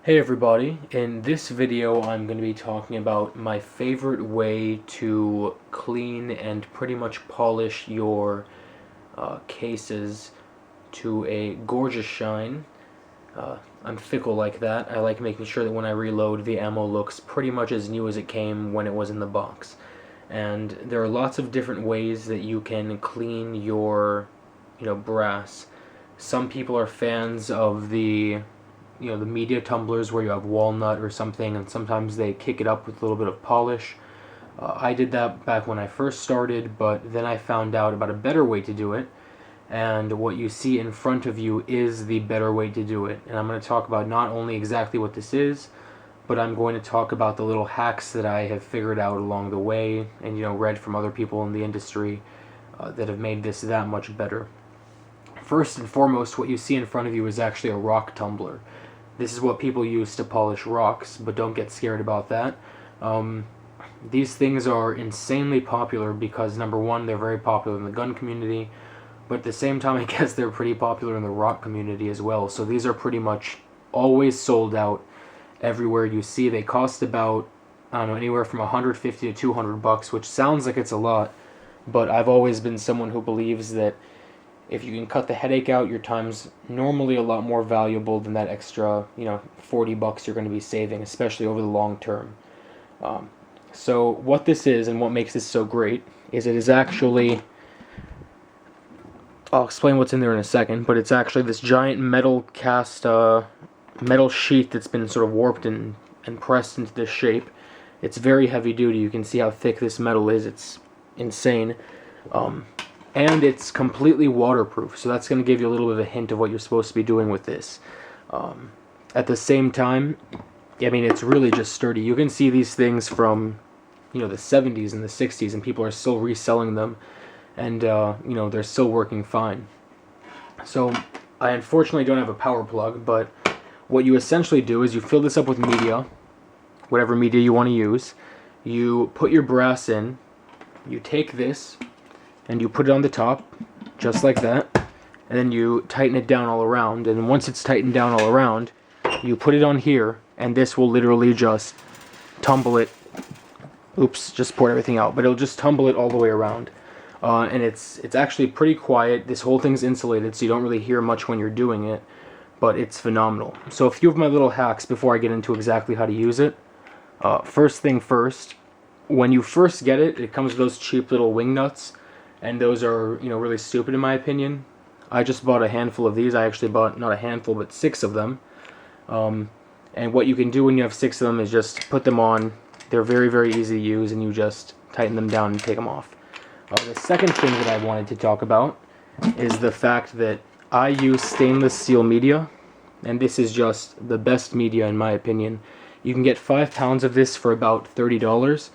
Hey everybody, in this video I'm going to be talking about my favorite way to clean and pretty much polish your cases to a gorgeous shine. I'm fickle like that. I like making sure that when I reload the ammo looks pretty much as new as it came when it was in the box. And there are lots of different ways that you can clean your, brass. Some people are fans of the media tumblers where you have walnut or something, and sometimes they kick it up with a little bit of polish. I did that back when I first started, but then I found out about a better way to do it, and what you see in front of you is the better way to do it. And I'm going to talk about not only exactly what this is, but I'm going to talk about the little hacks that I have figured out along the way and read from other people in the industry that have made this that much better. First and foremost, what you see in front of you is actually a rock tumbler. This is what people use to polish rocks, but don't get scared about that. These things are insanely popular because, number one, they're very popular in the gun community, but at the same time, I guess they're pretty popular in the rock community as well. So these are pretty much always sold out everywhere you see. They cost about, I don't know, anywhere from 150 to 200 bucks, which sounds like it's a lot, but I've always been someone who believes that if you can cut the headache out, your time's normally a lot more valuable than that extra, 40 bucks you're going to be saving, especially over the long term. So what this is and what makes this so great is it is actually, I'll explain what's in there in a second, but it's actually this giant metal cast, metal sheet that's been sort of warped and pressed into this shape. It's very heavy duty. You can see how thick this metal is. It's insane. And it's completely waterproof, so that's going to give you a little bit of a hint of what you're supposed to be doing with this. At the same time, I mean, it's really just sturdy. You can see these things from, the 70s and the 60s, and people are still reselling them, and, they're still working fine. So, I unfortunately don't have a power plug, but what you essentially do is you fill this up with media, whatever media you want to use. You put your brass in, you take this, and you put it on the top, just like that, and then you tighten it down all around, and once it's tightened down all around, you put it on here, and this will literally just tumble it, just poured everything out, but it'll just tumble it all the way around, and it's actually pretty quiet. This whole thing's insulated, so you don't really hear much when you're doing it, but it's phenomenal. So a few of my little hacks before I get into exactly how to use it. First thing first, when you first get it, it comes with those cheap little wing nuts, and those are, really stupid in my opinion. I just bought a handful of these. I actually bought not a handful, but 6 of them. And what you can do when you have 6 of them is just put them on. They're very, very easy to use, and you just tighten them down and take them off. The second thing that I wanted to talk about is the fact that I use stainless steel media, and this is just the best media in my opinion. You can get 5 pounds of this for about $30.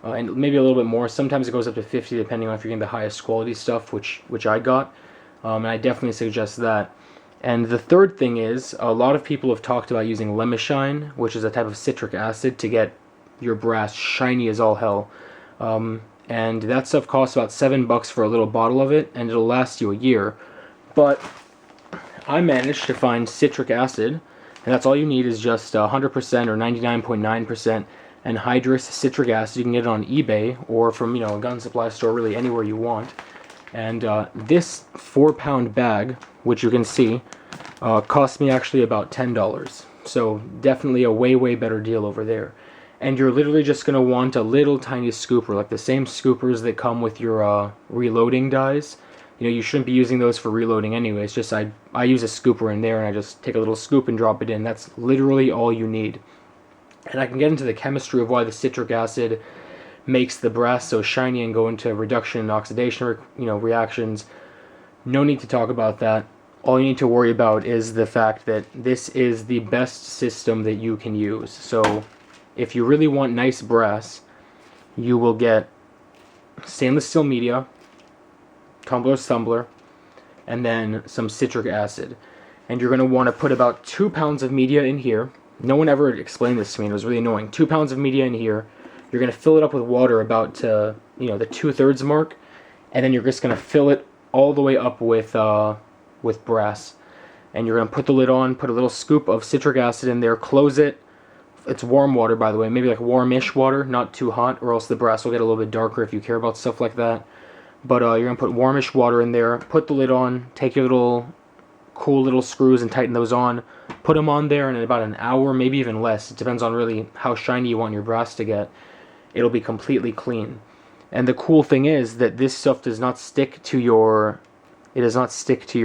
And maybe a little bit more. Sometimes it goes up to 50 depending on if you're getting the highest quality stuff, which I got. And I definitely suggest that. And the third thing is, a lot of people have talked about using Lemishine, which is a type of citric acid to get your brass shiny as all hell. And that stuff costs about $7 for a little bottle of it, and it'll last you a year. But I managed to find citric acid, and that's all you need is just 100% or 99.9% anhydrous citric acid. You can get it on eBay or from a gun supply store, really anywhere you want. And this 4-pound bag, which you can see, cost me actually about $10. So definitely a way better deal over there. And you're literally just going to want a little tiny scooper, like the same scoopers that come with your reloading dies. You shouldn't be using those for reloading anyway. It's just I use a scooper in there, and I just take a little scoop and drop it in. That's literally all you need. And I can get into the chemistry of why the citric acid makes the brass so shiny and go into reduction and oxidation reactions. No need to talk about that. All you need to worry about is the fact that this is the best system that you can use. So if you really want nice brass, you will get stainless steel media, tumbler, and then some citric acid. And you're going to want to put about 2 pounds of media in here. No one ever explained this to me, and it was really annoying. 2 pounds of media in here. You're going to fill it up with water about to, the 2/3 mark, and then you're just going to fill it all the way up with brass. and you're going to put the lid on, put a little scoop of citric acid in there, close it. It's warm water, by the way, maybe like warmish water, not too hot, or else the brass will get a little bit darker if you care about stuff like that. But you're going to put warmish water in there, put the lid on, take your little cool little screws and tighten those on, put them on there, and in about an hour, maybe even less, it depends on really how shiny you want your brass to get, it'll be completely clean. And the cool thing is that this stuff does not stick to your,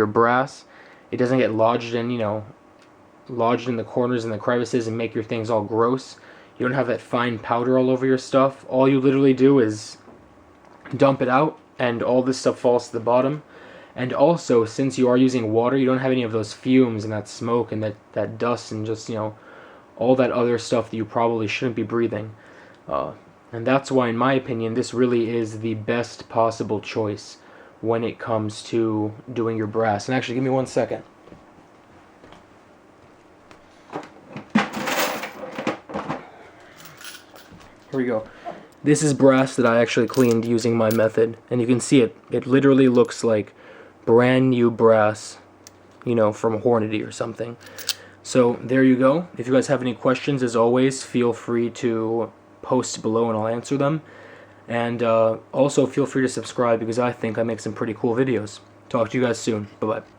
brass. It doesn't get lodged in, lodged in the corners and the crevices and make your things all gross. You don't have that fine powder all over your stuff. All you literally do is dump it out, and all this stuff falls to the bottom. And also, since you are using water, you don't have any of those fumes and that smoke and that dust and just, all that other stuff that you probably shouldn't be breathing. And that's why, in my opinion, this really is the best possible choice when it comes to doing your brass. And actually, give me 1 second. Here we go. This is brass that I actually cleaned using my method, and you can see it literally looks like brand new brass, from Hornady or something. So there you go. If you guys have any questions, as always, feel free to post below and I'll answer them. And also feel free to subscribe, because I think I make some pretty cool videos. Talk to you guys soon. Bye-bye.